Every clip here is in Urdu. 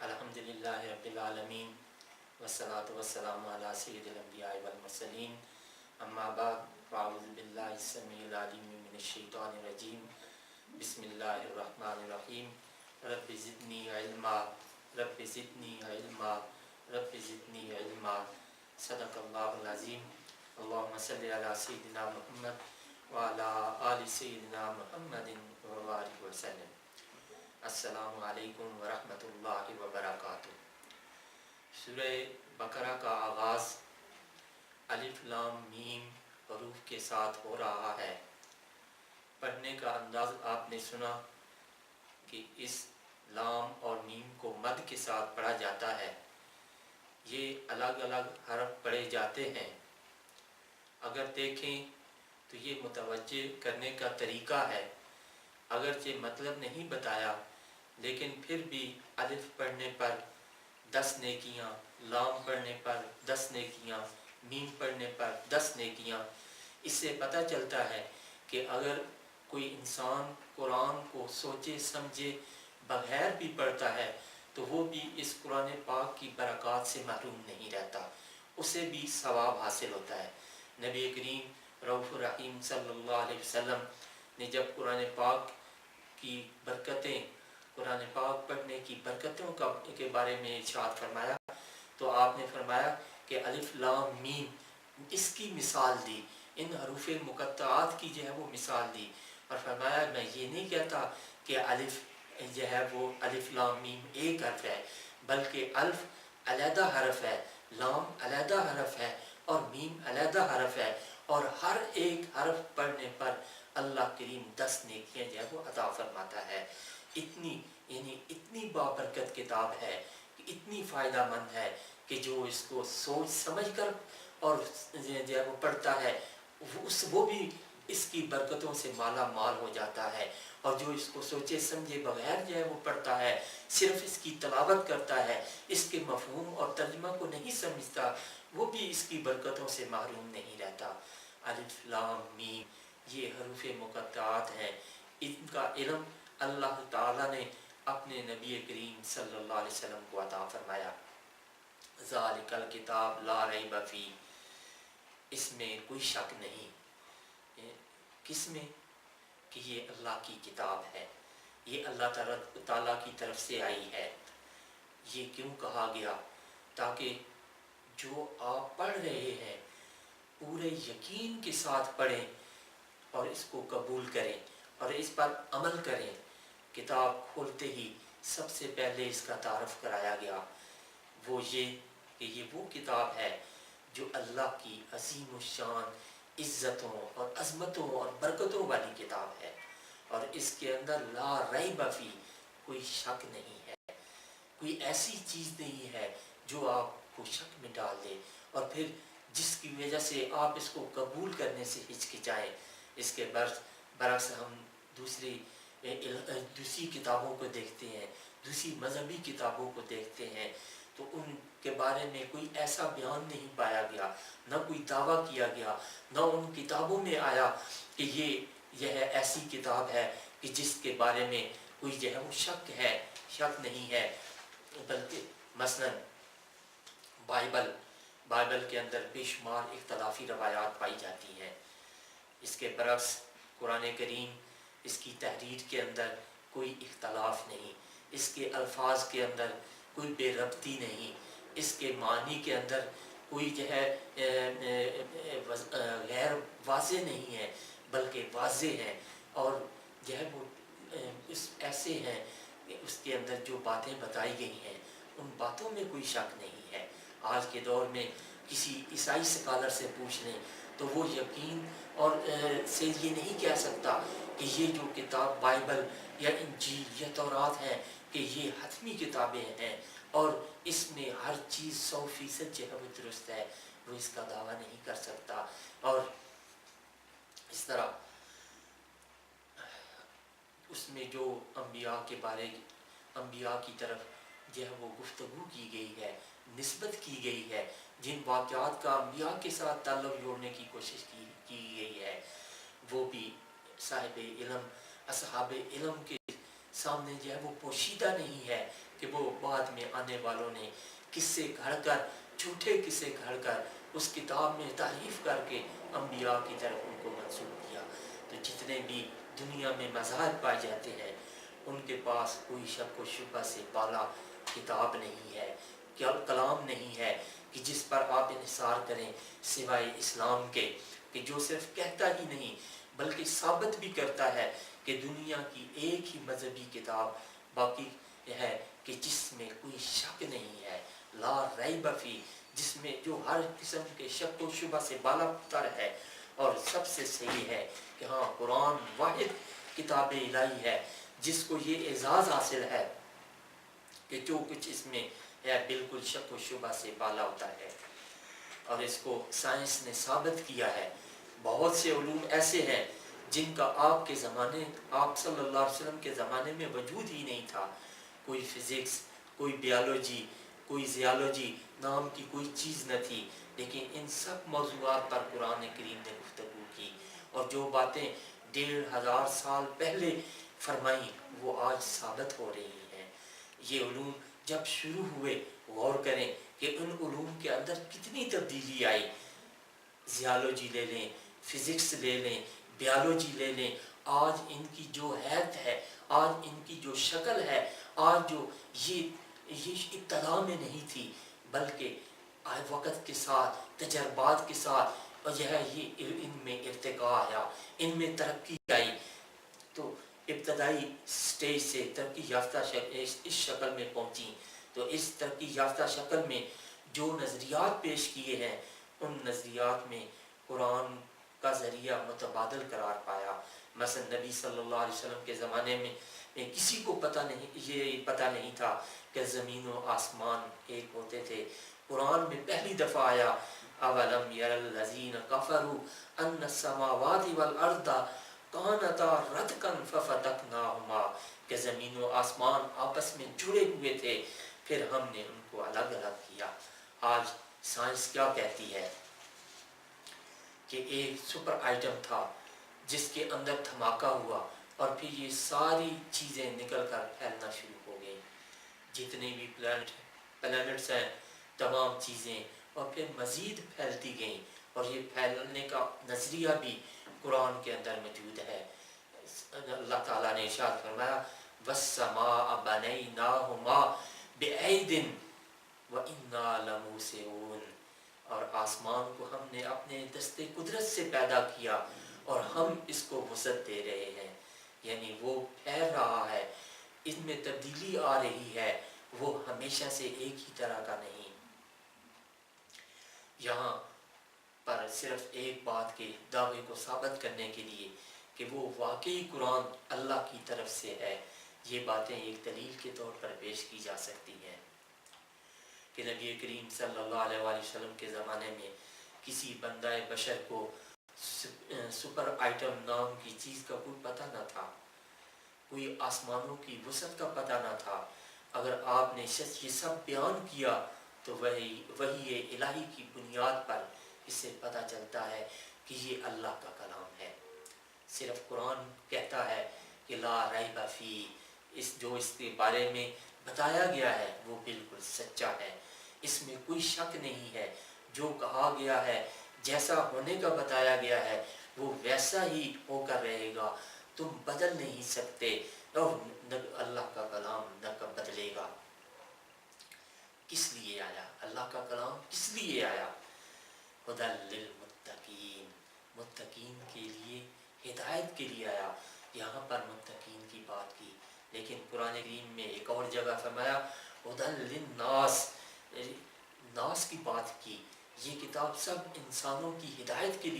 الحمدللہ رب العالمین والصلاة والسلام علی سید الانبیاء والمرسلین اما بعد فاعوذ باللہ السمیع العلیم من الشیطان الرجیم بسم اللہ الرحمن الرحیم رب زدنی علما رب زدنی علما رب زدنی علما صدق اللہ العظیم اللہم صلی علی سیدنا محمد وعلی آل سیدنا محمد وبارک وسلم۔ السلام علیکم ورحمۃ اللہ وبرکاتہ۔ سورہ بقرہ کا آغاز الف لام میم حروف کے ساتھ ہو رہا ہے۔ پڑھنے کا انداز آپ نے سنا کہ اس لام اور میم کو مد کے ساتھ پڑھا جاتا ہے۔ یہ الگ الگ حرف پڑھے جاتے ہیں۔ اگر دیکھیں تو یہ متوجہ کرنے کا طریقہ ہے، اگرچہ مطلب نہیں بتایا، لیکن پھر بھی الف پڑھنے پر 10 نیکیاں، لام پڑھنے پر 10 نیکیاں، میم پڑھنے پر 10 نیکیاں۔ اس سے پتہ چلتا ہے کہ اگر کوئی انسان قرآن کو سوچے سمجھے بغیر بھی پڑھتا ہے تو وہ بھی اس قرآن پاک کی برکات سے محروم نہیں رہتا، اسے بھی ثواب حاصل ہوتا ہے۔ نبی کریم رؤوف الرحیم صلی اللہ علیہ وسلم نے جب قرآن پاک کی برکتیں، قرآن پاک پڑھنے کی برکتوں کے بارے میں ارشاد فرمایا تو آپ نے فرمایا کہ الف لام میم اس کی مثال دی، ان حروف مقطعات کی جو ہے وہ مثال دی، اور فرمایا میں یہ نہیں کہتا کہ الف جو ہے وہ الف لام میم ایک حرف ہے، بلکہ الف علیحدہ حرف ہے، لام علیحدہ حرف ہے اور میم علیحدہ حرف ہے، اور ہر ایک حرف پڑھنے پر اللہ کریم 10 نیکیاں جو ہے وہ عطا فرماتا ہے۔ اتنی بابرکت کتاب ہے، اتنی فائدہ مند ہے کہ جو اس کو سوچ سمجھ کر اور جو ہے وہ پڑھتا ہے وہ بھی اس کی برکتوں سے مالا مال ہو جاتا ہے، اور جو اس کو سوچے سمجھے بغیر جو ہے وہ پڑھتا ہے، صرف اس کی تلاوت کرتا ہے، اس کے مفہوم اور ترجمہ کو نہیں سمجھتا، وہ بھی اس کی برکتوں سے محروم نہیں رہتا۔ الف لام میم یہ حروف مقطعات ہیں، ان کا علم اللہ تعالیٰ نے اپنے نبی کریم صلی اللہ علیہ وسلم کو عطا فرمایا۔ ذالک الکتاب لا ریب فیہ، اس میں کوئی شک نہیں۔ کس میں؟ کہ یہ اللہ کی کتاب ہے، یہ اللہ تعالیٰ کی طرف سے آئی ہے۔ یہ کیوں کہا گیا؟ تاکہ جو آپ پڑھ رہے ہیں پورے یقین کے ساتھ پڑھیں اور اس کو قبول کریں اور اس پر عمل کریں۔ کتاب کھولتے ہی سب سے پہلے اس کا تعارف کرایا گیا، وہ یہ کہ یہ وہ کتاب ہے جو اللہ کی عظیم الشان عزتوں اور عظمتوں اور برکتوں والی کتاب ہے، اور اس کے اندر لا ریب فیہ کوئی شک نہیں ہے، کوئی ایسی چیز نہیں ہے جو آپ کو شک میں ڈال دے اور پھر جس کی وجہ سے آپ اس کو قبول کرنے سے ہچکچائیں۔ اس کے برعکس ہم دوسری کتابوں کو دیکھتے ہیں، دوسری مذہبی کتابوں کو دیکھتے ہیں تو ان کے بارے میں کوئی ایسا بیان نہیں پایا گیا، نہ کوئی دعویٰ کیا گیا، نہ ان کتابوں میں آیا کہ یہ ایسی کتاب ہے کہ جس کے بارے میں کوئی جو ہے وہ شک نہیں ہے۔ بلکہ مثلا بائبل کے اندر بے شمار اختلافی روایات پائی جاتی ہیں، اس کے برعکس قرآن کریم اس کی تحریر کے اندر کوئی اختلاف نہیں، اس کے الفاظ کے اندر کوئی بے ربطی نہیں، اس کے معنی کے اندر کوئی جو ہے غیر واضح نہیں ہے بلکہ واضح ہے، اور جو ہے وہ ایسے ہیں کہ اس کے اندر جو باتیں بتائی گئی ہیں ان باتوں میں کوئی شک نہیں ہے۔ آج کے دور میں کسی عیسائی اسکالر سے پوچھ لیں تو وہ یقین اور سے یہ نہیں کہہ سکتا کہ یہ جو کتاب بائبل یا انجیل یا تورات ہے کہ یہ حتمی کتابیں ہیں اور اس میں ہر چیز 100% جو ہے وہ درست ہے، وہ اس کا دعویٰ نہیں کر سکتا۔ اور اس طرح اس میں جو انبیاء کی طرف جو ہے وہ گفتگو کی گئی ہے، نسبت کی گئی ہے، جن واقعات کا انبیاء کے ساتھ تعلق جوڑنے کی کوشش کی گئی ہے، وہ بھی صاحب علم اصحاب علم کے سامنے جو ہے وہ پوشیدہ نہیں ہے کہ وہ بعد میں آنے والوں نے قصے گھڑ کر، جھوٹے قصے گھڑ کر اس کتاب میں تعریف کر کے انبیاء کی طرف ان کو منسوب کیا۔ تو جتنے بھی دنیا میں مذاہب پائے جاتے ہیں ان کے پاس کوئی شک و شبہ سے بالا کتاب نہیں ہے، کیا کلام نہیں ہے کہ جس پر آپ انحصار کریں سوائے اسلام کے، کہ جو صرف کہتا ہی نہیں بلکہ ثابت بھی کرتا ہے کہ دنیا کی ایک ہی مذہبی کتاب باقی ہے کہ جس میں کوئی شک نہیں ہے، لا ریب فی، جس میں جو ہر قسم کے شک و شبہ سے بالا تر ہے، اور سب سے صحیح ہے کہ ہاں قرآن واحد کتاب الہی ہے جس کو یہ اعزاز حاصل ہے کہ جو کچھ اس میں ہے بالکل شک و شبہ سے بالا ہوتا ہے، اور اس کو سائنس نے ثابت کیا ہے۔ بہت سے علوم ایسے ہیں جن کا آپ کے زمانے، آپ صلی اللہ علیہ وسلم کے زمانے میں وجود ہی نہیں تھا، کوئی فزکس، کوئی بیالوجی، کوئی زیالوجی نام کی کوئی چیز نہ تھی، لیکن ان سب موضوعات پر قرآن کریم نے گفتگو کی، اور جو باتیں 1500 سال پہلے فرمائیں وہ آج ثابت ہو رہی ہیں۔ یہ علوم جب شروع ہوئے، غور کریں کہ ان علوم کے اندر کتنی تبدیلی آئی۔ زیالوجی لے لیں، فزکس لے لیں، بیالوجی لے لیں، آج ان کی جو حیت ہے، آج ان کی جو شکل ہے، آج جو یہ ابتدا میں نہیں تھی بلکہ وقت کے ساتھ، تجربات کے ساتھ، اور یہ ان میں ارتقاء آیا، ان میں ترقی آئی، تو ابتدائی سٹیج سے ترقی یافتہ شکل اس شکل میں پہنچی۔ تو اس ترقی یافتہ شکل میں جو نظریات پیش کیے ہیں ان نظریات میں قرآن کا ذریعہ متبادل قرار پایا۔ مثلا نبی صلی اللہ علیہ وسلم کے زمانے میں کسی کو یہ پتہ نہیں تھا کہ زمین و آسمان ایک ہوتے تھے۔ قرآن میں پہلی دفعہ آیا اولم یر الذین کفروا ان السماوات والارض کانتا رتقا ففتقناہما، کہ زمین و آسمان آپس میں جڑے ہوئے تھے پھر ہم نے ان کو الگ الگ کیا۔ آج سائنس کیا کہتی ہے کہ ایک سپر آئٹم تھا جس کے اندر دھماکہ ہوا اور پھر یہ ساری چیزیں نکل کر پھیلنا شروع ہو گئی، جتنے بھی پلانٹس ہیں تمام چیزیں، اور پھر مزید پھیلتی گئیں، اور یہ پھیلنے کا نظریہ بھی قرآن کے اندر موجود ہے۔ اللہ تعالیٰ نے ارشاد فرمایا وَالسَّمَاءَ بَنَيْنَاهُمَا بِأَيْدٍ وَإِنَّا لَمُوسِعُونَ، اور آسمان کو ہم نے اپنے دست قدرت سے پیدا کیا اور ہم اس کو وسعت دے رہے ہیں، یعنی وہ پھیل رہا ہے، اس میں تبدیلی آ رہی ہے، وہ ہمیشہ سے ایک ہی طرح کا نہیں۔ یہاں پر صرف ایک بات کے دعوے کو ثابت کرنے کے لیے کہ وہ واقعی قرآن اللہ کی طرف سے ہے، یہ باتیں ایک دلیل کے طور پر پیش کی جا سکتی ہیں کہ نبی کریم صلی اللہ علیہ وآلہ وسلم کے زمانے میں کسی بندہ بشر کو سپر آئٹم نام کی چیز کا کوئی پتہ نہ تھا، کوئی آسمانوں کی وسعت کا پتہ نہ تھا۔ اگر آپ نے یہ سب بیان کیا تو وہی الہی کی بنیاد پر اس سے پتہ چلتا ہے کہ یہ اللہ کا کلام ہے۔ صرف قرآن کہتا ہے کہ لا ریب فی، اس کے بارے میں بتایا گیا ہے وہ بالکل سچا ہے، اس میں کوئی شک نہیں ہے، جو کہا گیا ہے، جیسا ہونے کا بتایا گیا ہے وہ ویسا ہی ہو کر رہے گا، تم بدل نہیں سکتے، اور اللہ کا کلام نہ بدلے گا۔ کس لیے آیا اللہ کا کلام؟ کس لیے آیا؟ ہدی للمتقین، متقین کے لیے، ہدایت کے لیے آیا۔ یہاں پر متقین کی بات کی، لیکن قرآن کریم میں ایک اور جگہ فرمایا ہدی للناس، ناس کی بات کی۔ یہ کتاب سب انسانوں کی ہدایت کے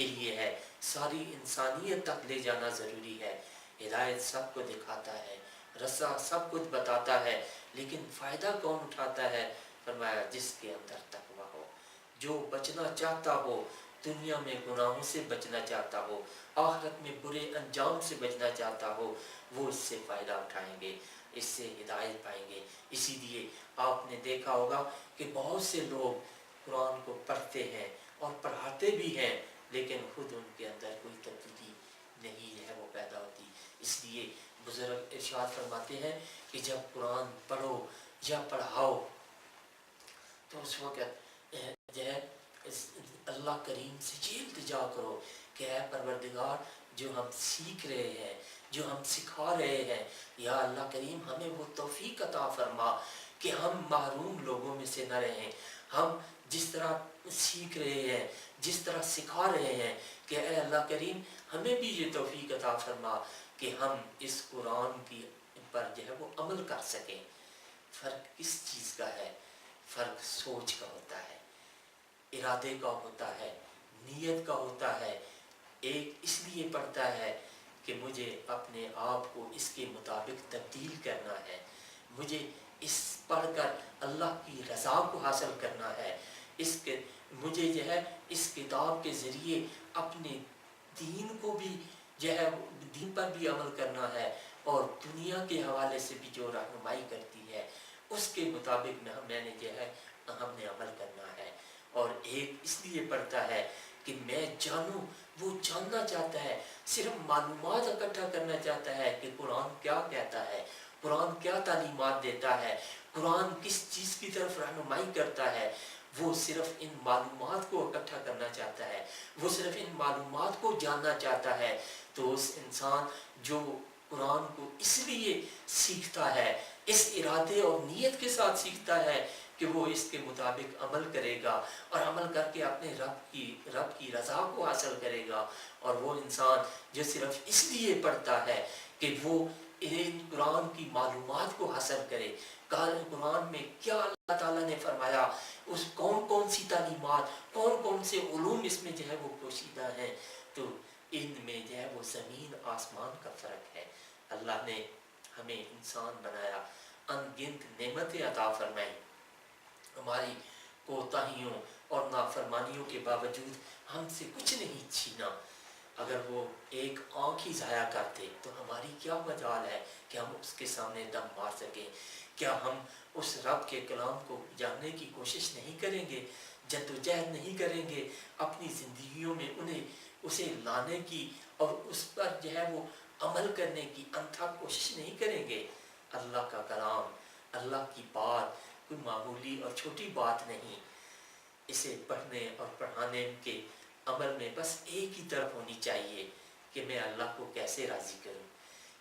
لیے ہے، ساری انسانیت تک لے جانا ضروری ہے۔ ہدایت سب کو دکھاتا ہے، رسہ سب کچھ بتاتا ہے، لیکن فائدہ کون اٹھاتا ہے؟ فرمایا جس کے اندر تقویٰ ہو، جو بچنا چاہتا ہو، دنیا میں گناہوں سے بچنا چاہتا ہو، آخرت میں برے انجام سے بچنا چاہتا ہو، وہ اس سے فائدہ اٹھائیں گے، اس سے ہدایت پائیں گے۔ اسی لیے آپ نے دیکھا ہوگا کہ بہت سے لوگ قرآن کو پڑھتے ہیں اور پڑھاتے بھی ہیں، لیکن خود ان کے اندر کوئی تبدیلی نہیں جو ہے وہ پیدا ہوتی. اس لیے بزرگ ارشاد فرماتے ہیں کہ جب قرآن پڑھو یا پڑھاؤ تو اس وقت جو ہے اللہ کریم سے یہ التجا کرو کہ اے پروردگار جو ہم سیکھ رہے ہیں، جو ہم سکھا رہے ہیں، یا اللہ کریم ہمیں وہ توفیق عطا فرما کہ ہم محروم لوگوں میں سے نہ رہیں. ہم جس طرح سیکھ رہے ہیں، جس طرح سکھا رہے ہیں، کہ اے اللہ کریم ہمیں بھی یہ توفیق عطا فرما کہ ہم اس قرآن کی پر جو ہے وہ عمل کر سکیں. فرق کس چیز کا ہے؟ فرق سوچ کا ہوتا ہے، ارادے کا ہوتا ہے، نیت کا ہوتا ہے. ایک اس لیے پڑھتا ہے کہ مجھے اپنے آپ کو اس کے مطابق تبدیل کرنا ہے، مجھے اس پڑھ کر اللہ کی رضا کو حاصل کرنا ہے، اس کے مجھے جو ہے اس کتاب کے ذریعے اپنے دین کو بھی جو ہے دین پر بھی عمل کرنا ہے، اور دنیا کے حوالے سے بھی جو رہنمائی کرتی ہے اس کے مطابق میں نے جو ہے ہم نے عمل کرنا ہے. اور ایک اس لیے پڑھتا ہے کہ میں جانوں، وہ جاننا چاہتا ہے، صرف معلومات اکٹھا کرنا چاہتا ہے کہ قرآن کیا کہتا ہے، قرآن کیا تعلیمات دیتا ہے، قرآن کس چیز کی طرف رہنمائی کرتا ہے. وہ صرف ان معلومات کو اکٹھا کرنا چاہتا ہے، وہ صرف ان معلومات کو جاننا چاہتا ہے. تو اس انسان جو قرآن کو اس لیے سیکھتا ہے، اس ارادے اور نیت کے ساتھ سیکھتا ہے کہ وہ اس کے مطابق عمل کرے گا، اور عمل کر کے اپنے رب کی رضا کو حاصل کرے گا. اور وہ انسان جو صرف اس لیے پڑھتا ہے کہ وہ ان قرآن کی معلومات کو حاصل کرے، قرآن میں کیا اللہ تعالیٰ نے فرمایا، اس کون کون سی تعلیمات، کون کون سے علوم اس میں جو ہے وہ پوشیدہ ہیں. تو ان میں جو ہے وہ زمین آسمان کا فرق ہے. اللہ نے ہمیں انسان بنایا، ان گنت نعمتیں عطا فرمائی، ہماری کوتاہیوں اور نافرمانیوں کے باوجود ہم سے کچھ نہیں چھینا. اگر وہ ایک آنکھ ہی ضائع کرتے تو ہماری کیا مجال ہے کہ ہم اس کے سامنے دم مار سکیں؟ کیا ہم اس رب کے کلام کو جاننے کی کوشش نہیں کریں گے، جدوجہد نہیں کریں گے، اپنی زندگیوں میں اسے لانے کی اور اس پر جو ہے وہ عمل کرنے کی انتھک کوشش نہیں کریں گے؟ اللہ کا کلام، اللہ کی بات کوئی معمولی اور چھوٹی بات نہیں. اسے پڑھنے اور پڑھانے کے عمل میں بس ایک ہی طرف ہونی چاہیے کہ میں اللہ کو کیسے راضی کروں،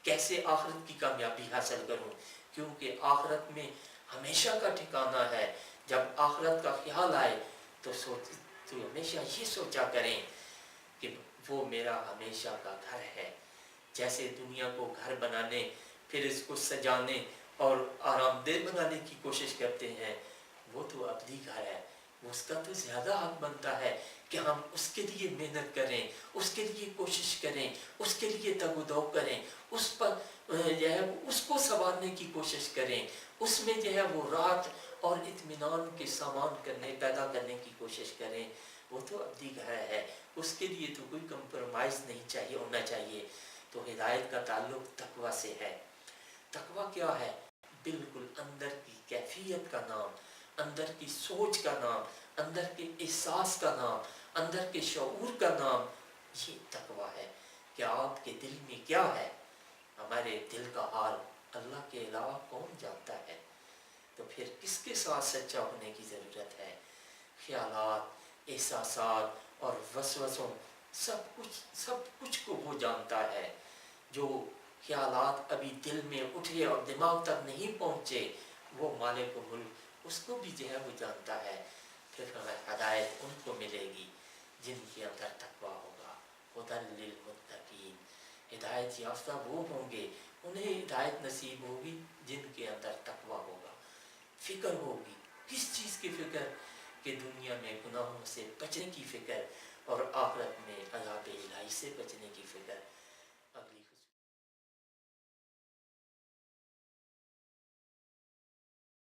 کیسے آخرت کی کامیابی حاصل کروں. کیونکہ آخرت میں ہمیشہ کا ٹھکانہ ہے. جب آخرت کا خیال آئے تو ہمیشہ یہ سوچا کریں کہ وہ میرا ہمیشہ کا گھر ہے. جیسے دنیا کو گھر بنانے، پھر اس کو سجانے اور آرام دہ بنانے کی کوشش کرتے ہیں، وہ تو ابدی گھر ہے. اس کا تو زیادہ حق بنتا ہے کہ ہم اس کے لیے محنت کریں، اس کے لیے کوشش کریں، اس کے لیے تگ و دو کریں، اس پر جو ہے اس کو سنوارنے کی کوشش کریں، اس میں جو ہے وہ راحت اور اطمینان کے سامان پیدا کرنے کی کوشش کریں. وہ تو ابدی گھر ہے، اس کے لیے تو کوئی کمپرومائز نہیں ہونا چاہیے. تو ہدایت کا تعلق تقوی سے ہے. تقوی کیا ہے؟ بالکل اندر کی کیفیت کا نام، اندر کی سوچ کا نام، اندر کے احساس کا نام، اندر کے شعور کا نام. یہ تقوی ہے کہ آپ کے دل میں کیا ہے. ہمارے دل کا حال اللہ کے علاوہ کون جانتا ہے؟ تو پھر کس کے ساتھ سچا ہونے کی ضرورت ہے؟ خیالات، احساسات اور وسوسوں، سب کچھ کو وہ جانتا ہے. جو خیالات ابھی دل میں اٹھے اور دماغ تک نہیں پہنچے، وہ مالک ملک اس کو بھی جو ہے وہ جانتا ہے. پھر ہمیں ہدایت ان کو ملے گی جن کے اندر تقوی ہوگا. ہدی للمتقین، ہدایت یافتہ وہ ہوں گے، انہیں ہدایت نصیب ہوگی جن کے اندر تقوی ہوگا. فکر ہوگی. کس چیز کی فکر؟ کہ دنیا میں گناہوں سے بچنے کی فکر اور آخرت میں عذاب الہی سے بچنے کی فکر.